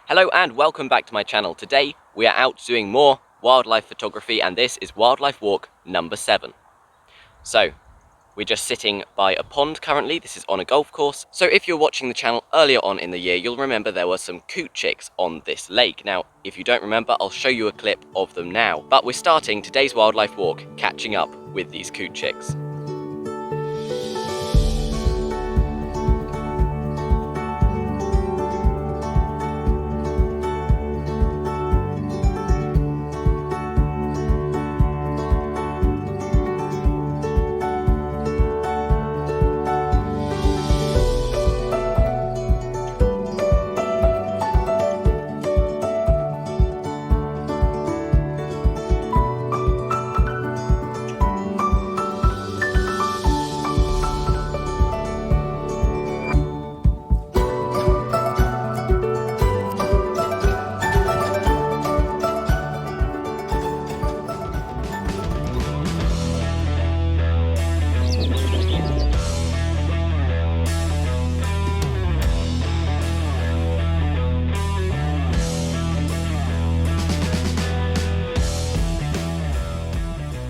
Hello and welcome back to my channel. Today we are out doing more wildlife photography and this is wildlife walk number 7. So we're just sitting by a pond currently. This is on a golf course. So if you're watching the channel earlier on in the year, you'll remember there were some coot chicks on this lake. Now if you don't remember, I'll show you a clip of them now. But we're starting today's wildlife walk catching up with these coot chicks.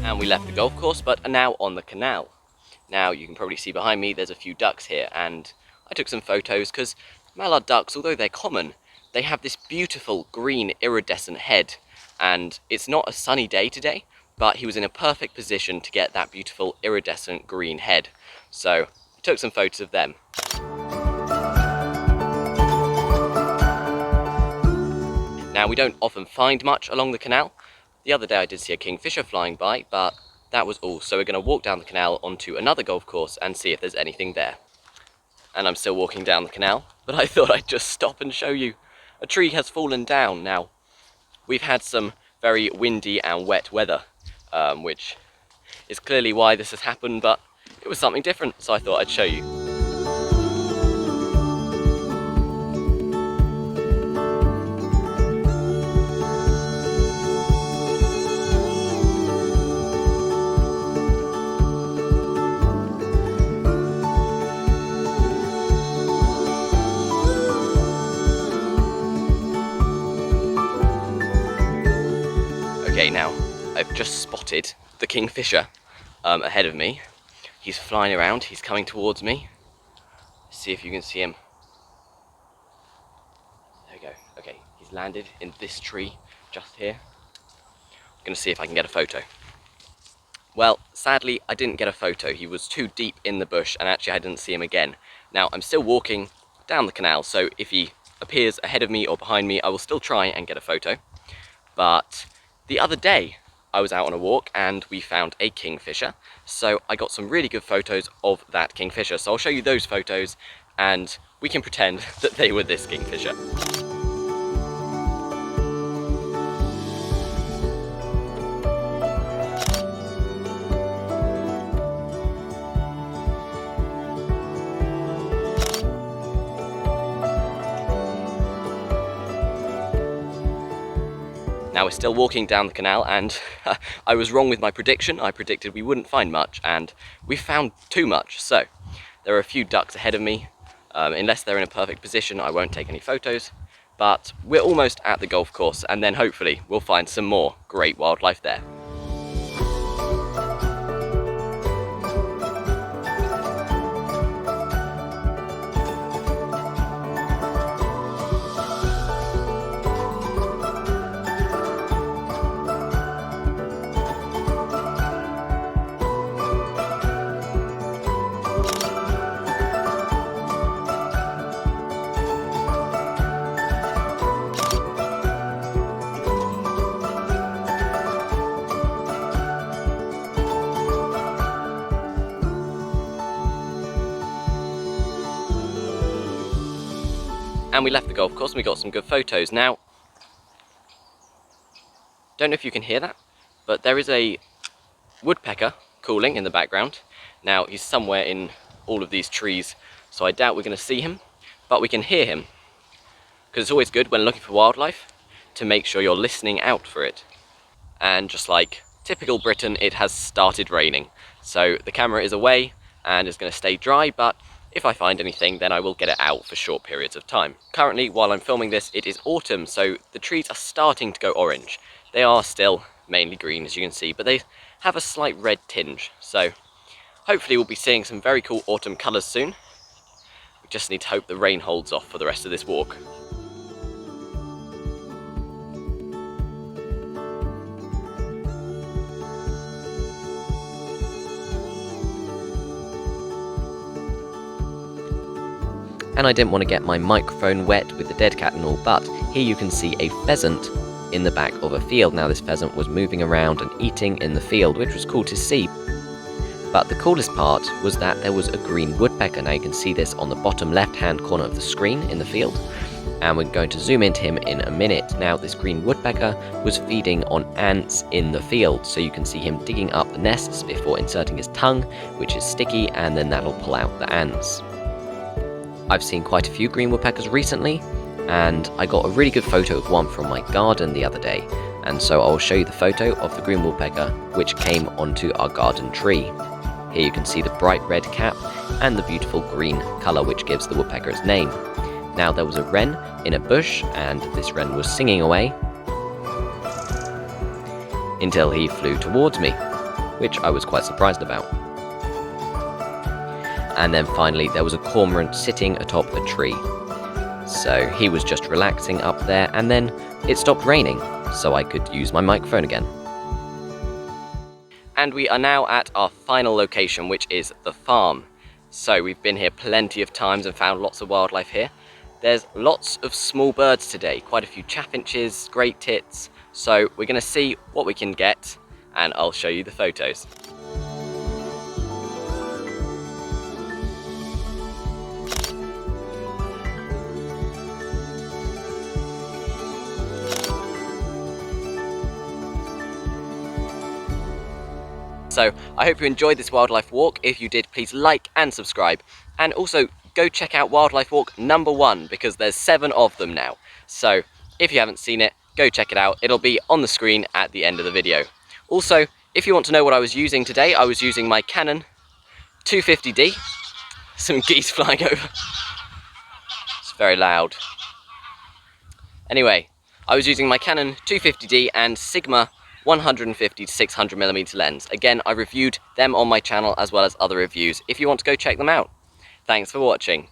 And we left the golf course but are now on the canal. Now you can probably see behind me there's a few ducks here, and I took some photos because mallard ducks, although they're common, they have this beautiful green iridescent head, and it's not a sunny day today, but he was in a perfect position to get that beautiful iridescent green head. So I took some photos of them. Now we don't often find much along the canal. The other day I did see a kingfisher flying by, but that was all. So we're going to walk down the canal onto another golf course and see if there's anything there. And I'm still walking down the canal, but I thought I'd just stop and show you. A tree has fallen down. Now, we've had some very windy and wet weather, which is clearly why this has happened, but it was something different, so I thought I'd show you. Okay, now I've just spotted the kingfisher ahead of me. He's flying around, he's coming towards me. Let's see if you can see him. There we go. Okay, he's landed in this tree just here. I'm going to see if I can get a photo. Well, sadly I didn't get a photo. He was too deep in the bush and actually I didn't see him again. Now I'm still walking down the canal, so if he appears ahead of me or behind me, I will still try and get a photo. But the other day, I was out on a walk and we found a kingfisher, so I got some really good photos of that kingfisher. So I'll show you those photos and we can pretend that they were this kingfisher. Now we're still walking down the canal and I was wrong with my prediction. I predicted we wouldn't find much and we found too much. So there are a few ducks ahead of me. Unless they're in a perfect position, I won't take any photos. But we're almost at the golf course and then hopefully we'll find some more great wildlife there. And we left the golf course and we got some good photos. Now, don't know if you can hear that, but there is a woodpecker calling in the background. Now, he's somewhere in all of these trees, so I doubt we're going to see him, but we can hear him. Because it's always good when looking for wildlife to make sure you're listening out for it. And just like typical Britain, it has started raining. So the camera is away and is going to stay dry, but if I find anything, then I will get it out for short periods of time. Currently, while I'm filming this, it is autumn, so the trees are starting to go orange. They are still mainly green, as you can see, but they have a slight red tinge, so hopefully we'll be seeing some very cool autumn colours soon. We just need to hope the rain holds off for the rest of this walk. And I didn't want to get my microphone wet with the dead cat and all, but here you can see a pheasant in the back of a field. Now this pheasant was moving around and eating in the field, which was cool to see. But the coolest part was that there was a green woodpecker. Now you can see this on the bottom left-hand corner of the screen in the field. And we're going to zoom into him in a minute. Now this green woodpecker was feeding on ants in the field. So you can see him digging up the nests before inserting his tongue, which is sticky, and then that'll pull out the ants. I've seen quite a few green woodpeckers recently, and I got a really good photo of one from my garden the other day, and so I'll show you the photo of the green woodpecker which came onto our garden tree. Here you can see the bright red cap and the beautiful green colour which gives the woodpecker its name. Now there was a wren in a bush, and this wren was singing away until he flew towards me, which I was quite surprised about. And then finally there was a cormorant sitting atop a tree. So he was just relaxing up there, and then it stopped raining, so I could use my microphone again. And we are now at our final location, which is the farm. So we've been here plenty of times and found lots of wildlife here. There's lots of small birds today, quite a few chaffinches, great tits. So we're going to see what we can get, and I'll show you the photos. So I hope you enjoyed this wildlife walk. If you did, please like and subscribe. And also go check out wildlife walk number 1, because there's 7 of them now. So if you haven't seen it, go check it out. It'll be on the screen at the end of the video. Also, if you want to know what I was using today, I was using my Canon 250D. Some geese flying over. It's very loud. Anyway, I was using my Canon 250D and Sigma 150 to 600mm lens. Again, I reviewed them on my channel as well as other reviews if you want to go check them out. Thanks for watching.